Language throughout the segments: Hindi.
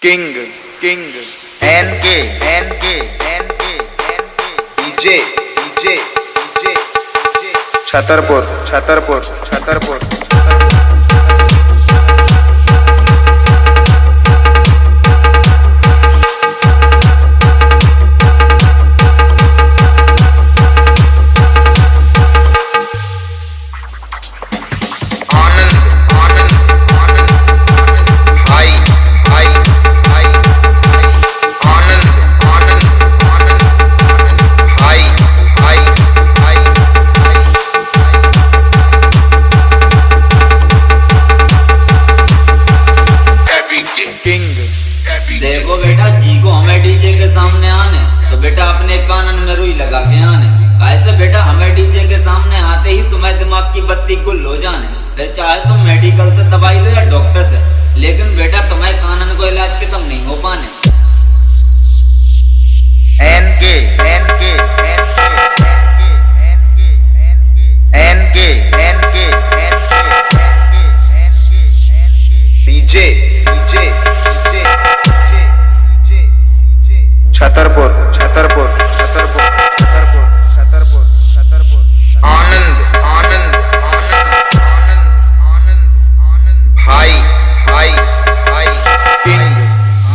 King king NK NK NK DJ DJ DJ Chhatarpur Chhatarpur Chhatarpur देखो बेटा, जी को हमें डीजे के सामने आने तो बेटा अपने कानन में रुई लगा के आने। कैसे बेटा, हमें डीजे के सामने आते ही तुम्हारे दिमाग की बत्ती गुल हो जाने। फिर चाहे तुम मेडिकल से दवाई लो या डॉक्टर से, लेकिन बेटा तुम्हारे कानन को इलाज के तुम नहीं हो पाने। NK NK NK NK NK DJ DJ Chhatarpur Chhatarpur Chhatarpur Chhatarpur Chhatarpur Chhatarpur Anand Anand Anand Anand Anand Anand भाई भाई भाई किंग।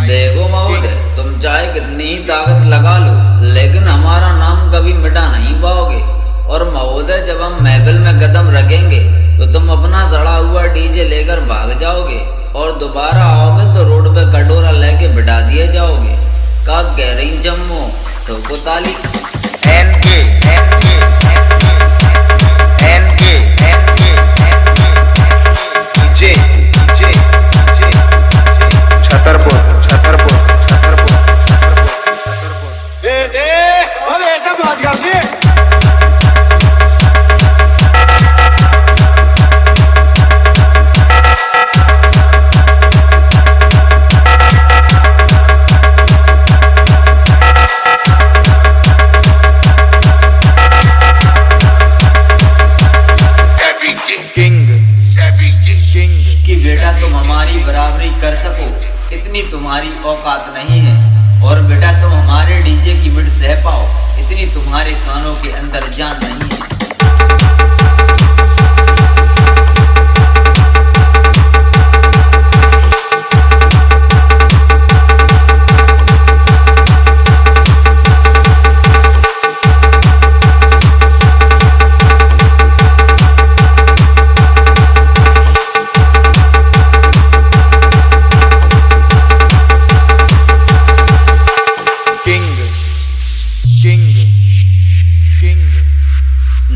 देखो महोदय, तुम चाहे कितनी ही ताकत लगा लो, लेकिन हमारा नाम कभी मिटा नहीं पाओगे। और महोदय, जब हम महफिल में कदम रखेंगे तो तुम अपना सड़ा हुआ डीजे लेकर भाग जाओगे और दोबारा आओगे तो रोड पे कटोरा लेके बिठा दिए जाओगे। का कह रही जम्मू ठोको ताली। NK NK NK NK DJ DJ Chhatarpur Chhatarpur Chhatarpur Chhatarpur बेटे अब ऐसा बात कर दी। कि बेटा तुम हमारी बराबरी कर सको इतनी तुम्हारी औकात नहीं है, और बेटा तुम हमारे डीजे की बिट सह पाओ इतनी तुम्हारे कानों के अंदर जान नहीं है।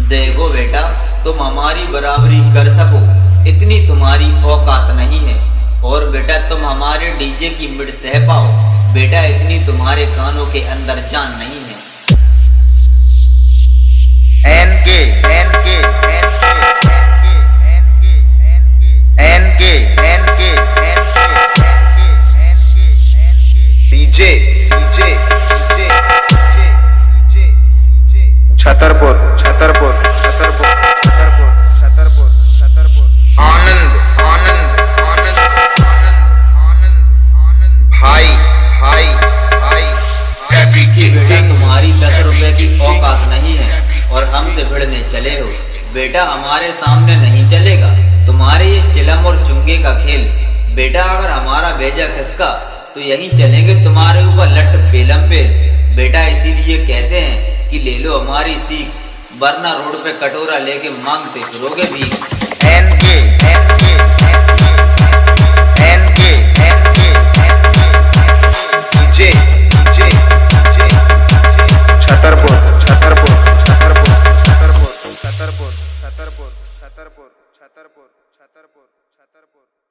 देखो बेटा, तुम हमारी बराबरी कर सको इतनी तुम्हारी औकात नहीं है, और बेटा तुम हमारे डीजे की मिड सह पाओ बेटा इतनी तुम्हारे कानों के अंदर जान नहीं है। NK NK NK NK DJ DJ Chhatarpur Chhatarpur Chhatarpur Chhatarpur Chhatarpur Chhatarpur Anand Anand Anand Anand Anand Anand भाई भाई भाई कि बेटा तुम्हारी 10 रुपए की औकात नहीं है और हमसे भिड़ने चले हो। बेटा हमारे सामने नहीं चलेगा तुम्हारे ये चिलम और चुंगे का खेल। बेटा अगर हमारा भेजा खिसका तो यहीं चलेंगे तुम्हारे ऊपर लट पेलम पेल। बेटा इसीलिए कहते हैं कि ले लो हमारी सीख, वरना रोड पे कटोरा लेके मांगते फिरोगे भी। NK NK NK NK DJ DJ Chhatarpur Chhatarpur Chhatarpur Chhatarpur Chhatarpur Chhatarpur Chhatarpur Chhatarpur Chhatarpur Chhatarpur